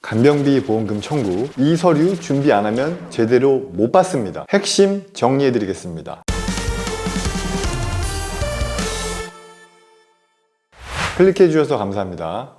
간병비 보험금 청구, 이 서류 준비 안 하면 제대로 못 받습니다. 핵심 정리해 드리겠습니다. 클릭해 주셔서 감사합니다.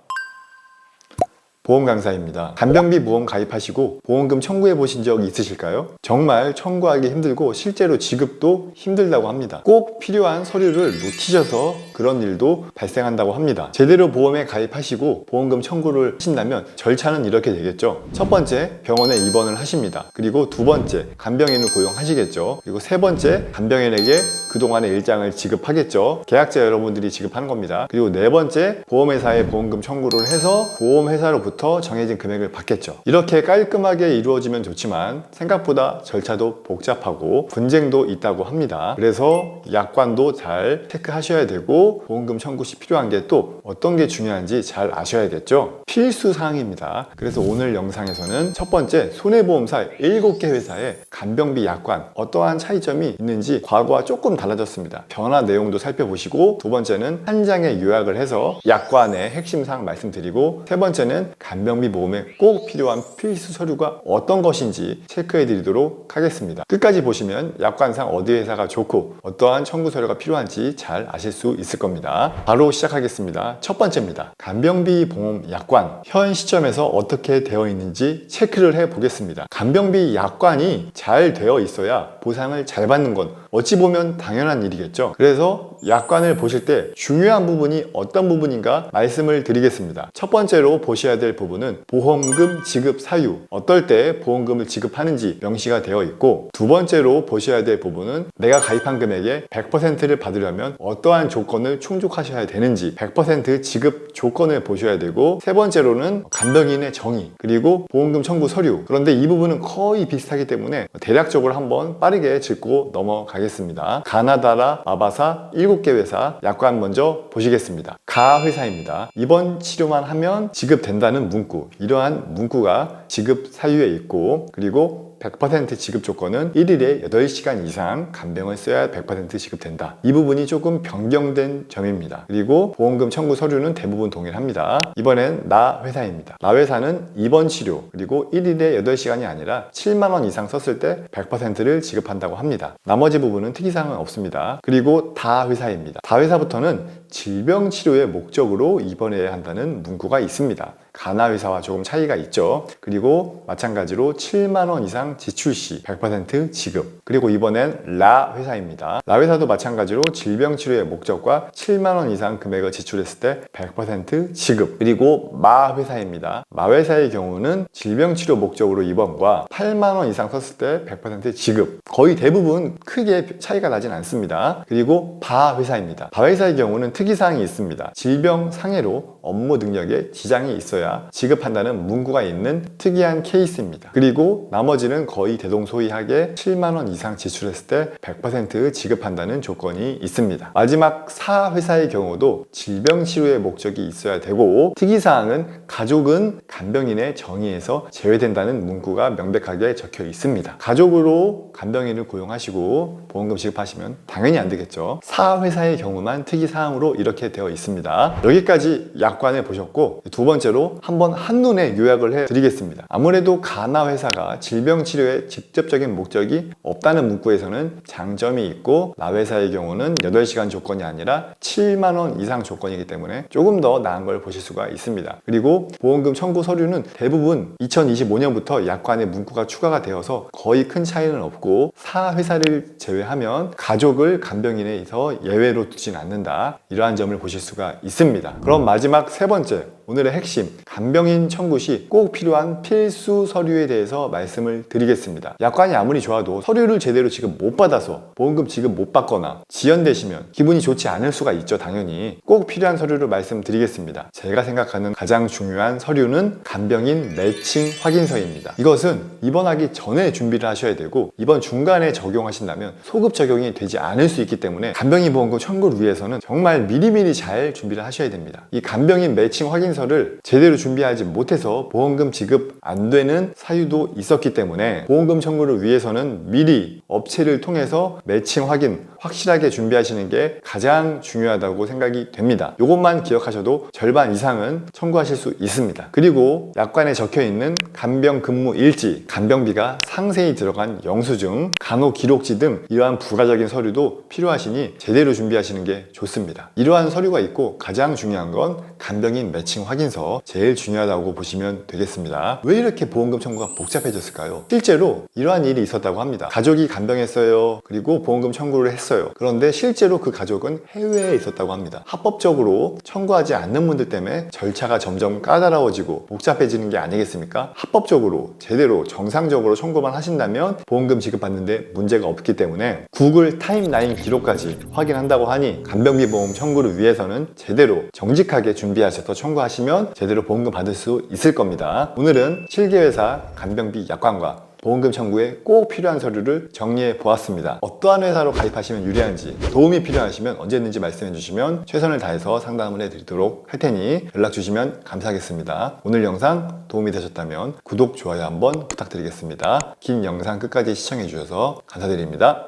보험 강사입니다. 간병비 보험 가입하시고 보험금 청구해 보신 적 있으실까요? 정말 청구하기 힘들고 실제로 지급도 힘들다고 합니다. 꼭 필요한 서류를 놓치셔서 그런 일도 발생한다고 합니다. 제대로 보험에 가입하시고 보험금 청구를 하신다면 절차는 이렇게 되겠죠. 첫 번째, 병원에 입원을 하십니다. 그리고 두 번째, 간병인을 고용하시겠죠. 그리고 세 번째, 간병인에게 그동안의 일장을 지급하겠죠. 계약자 여러분들이 지급하는 겁니다. 그리고 네 번째, 보험회사에 보험금 청구를 해서 보험회사로부터 정해진 금액을 받겠죠. 이렇게 깔끔하게 이루어지면 좋지만 생각보다 절차도 복잡하고 분쟁도 있다고 합니다. 그래서 약관도 잘 체크하셔야 되고 보험금 청구 시 필요한 게 또 어떤 게 중요한지 잘 아셔야겠죠. 필수 사항입니다. 그래서 오늘 영상에서는 첫 번째, 손해보험사 7개 회사의 간병비 약관 어떠한 차이점이 있는지 과거와 조금 달라졌습니다. 변화 내용도 살펴보시고, 두 번째는 한 장에 요약을 해서 약관의 핵심 사항 말씀드리고, 세 번째는 간병비 보험에 꼭 필요한 필수 서류가 어떤 것인지 체크해 드리도록 하겠습니다. 끝까지 보시면 약관상 어디 회사가 좋고 어떠한 청구 서류가 필요한지 잘 아실 수 있을 겁니다. 바로 시작하겠습니다. 첫 번째입니다. 간병비 보험 약관, 현 시점에서 어떻게 되어 있는지 체크를 해 보겠습니다. 간병비 약관이 잘 되어 있어야 보상을 잘 받는 건 어찌 보면 당연한 일이겠죠. 그래서 약관을 보실 때 중요한 부분이 어떤 부분인가 말씀을 드리겠습니다. 첫 번째로 보셔야 될 부분은 보험금 지급 사유, 어떨 때 보험금을 지급하는지 명시가 되어 있고, 두 번째로 보셔야 될 부분은 내가 가입한 금액의 100%를 받으려면 어떠한 조건을 충족하셔야 되는지 100% 지급 조건을 보셔야 되고, 세 번째로는 간병인의 정의, 그리고 보험금 청구 서류. 그런데 이 부분은 거의 비슷하기 때문에 대략적으로 한번 빠르게 짚고 넘어가겠습니다. 가나다라 마바사 7개 회사 약관 먼저 보시겠습니다. 가 회사입니다. 입원 치료만 하면 지급된다는 문구, 이러한 문구가 지급 사유에 있고, 그리고 100% 지급 조건은 1일에 8시간 이상 간병을 써야 100% 지급된다. 이 부분이 조금 변경된 점입니다. 그리고 보험금 청구 서류는 대부분 동일합니다. 이번엔 나 회사입니다. 나 회사는 입원 치료, 그리고 1일에 8시간이 아니라 7만 원 이상 썼을 때 100%를 지급한다고 합니다. 나머지 부분은 특이사항은 없습니다. 그리고 다 회사입니다. 다 회사부터는 질병 치료의 목적으로 입원해야 한다는 문구가 있습니다. 가나 회사와 조금 차이가 있죠. 그리고 마찬가지로 7만 원 이상 지출 시 100% 지급. 그리고 이번엔 라 회사입니다. 라 회사도 마찬가지로 질병 치료의 목적과 7만 원 이상 금액을 지출했을 때 100% 지급. 그리고 마 회사입니다. 마 회사의 경우는 질병 치료 목적으로 입원과 8만 원 이상 썼을 때 100% 지급. 거의 대부분 크게 차이가 나진 않습니다. 그리고 바 회사입니다. 바 회사의 경우는 특이사항이 있습니다. 질병 상해로 업무 능력에 지장이 있어야 지급한다는 문구가 있는 특이한 케이스입니다. 그리고 나머지는 거의 대동소이하게 7만 원 이상 지출했을 때 100% 지급한다는 조건이 있습니다. 마지막 사 회사의 경우도 질병 치료의 목적이 있어야 되고, 특이사항은 가족은 간병인의 정의에서 제외된다는 문구가 명백하게 적혀 있습니다. 가족으로 간병인을 고용하시고 보험금 지급하시면 당연히 안 되겠죠. 사 회사의 경우만 특이사항으로 이렇게 되어 있습니다. 여기까지 약관을 보셨고, 두 번째로 한번 한눈에 요약을 해 드리겠습니다. 아무래도 가나 회사가 질병 치료에 직접적인 목적이 없다는 문구에서는 장점이 있고, 나 회사의 경우는 8시간 조건이 아니라 7만 원 이상 조건이기 때문에 조금 더 나은 걸 보실 수가 있습니다. 그리고 보험금 청구 서류는 대부분 2025년부터 약관에 문구가 추가가 되어서 거의 큰 차이는 없고, 사 회사를 제외하면 가족을 간병인에서 예외로 두진 않는다, 이러한 점을 보실 수가 있습니다. 그럼 마지막 세 번째, 오늘의 핵심, 간병인 청구 시 꼭 필요한 필수 서류에 대해서 말씀을 드리겠습니다. 약관이 아무리 좋아도 서류를 제대로 지급 못 받아서 보험금 지급 못 받거나 지연되시면 기분이 좋지 않을 수가 있죠. 당연히 꼭 필요한 서류를 말씀드리겠습니다. 제가 생각하는 가장 중요한 서류는 간병인 매칭 확인서입니다. 이것은 입원하기 전에 준비를 하셔야 되고, 입원 중간에 적용하신다면 소급 적용이 되지 않을 수 있기 때문에 간병인 보험금 청구를 위해서는 정말 미리미리 잘 준비를 하셔야 됩니다. 이 간병인 매칭 확인서 피로연설을 제대로 준비하지 못해서 보험금 지급 안 되는 사유도 있었기 때문에 보험금 청구를 위해서는 미리 업체를 통해서 매칭 확인 확실하게 준비하시는 게 가장 중요하다고 생각이 됩니다. 이것만 기억하셔도 절반 이상은 청구하실 수 있습니다. 그리고 약관에 적혀 있는 간병 근무 일지, 간병비가 상세히 들어간 영수증, 간호기록지 등 이러한 부가적인 서류도 필요하시니 제대로 준비하시는 게 좋습니다. 이러한 서류가 있고 가장 중요한 건 간병인 매칭 확인서, 제일 중요하다고 보시면 되겠습니다. 왜 이렇게 보험금 청구가 복잡해졌을까요? 실제로 이러한 일이 있었다고 합니다. 가족이 간병했어요. 그리고 보험금 청구를 했어요. 그런데 실제로 그 가족은 해외에 있었다고 합니다. 합법적으로 청구하지 않는 분들 때문에 절차가 점점 까다로워지고 복잡해지는 게 아니겠습니까? 합법적으로 제대로 정상적으로 청구만 하신다면 보험금 지급받는데 문제가 없기 때문에 구글 타임라인 기록까지 확인한다고 하니 간병비 보험 청구를 위해서는 제대로 정직하게 준비하셔서 청구하시면 제대로 보험금 받을 수 있을 겁니다. 오늘은 7개회사 간병비 약관과 보험금 청구에 꼭 필요한 서류를 정리해 보았습니다. 어떠한 회사로 가입하시면 유리한지, 도움이 필요하시면 언제든지 말씀해 주시면 최선을 다해서 상담을 해드리도록 할 테니 연락 주시면 감사하겠습니다. 오늘 영상 도움이 되셨다면 구독, 좋아요 한번 부탁드리겠습니다. 긴 영상 끝까지 시청해 주셔서 감사드립니다.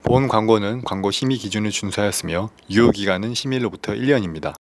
보험 광고는 광고 심의 기준을 준수하였으며 유효기간은 심의일로부터 1년입니다.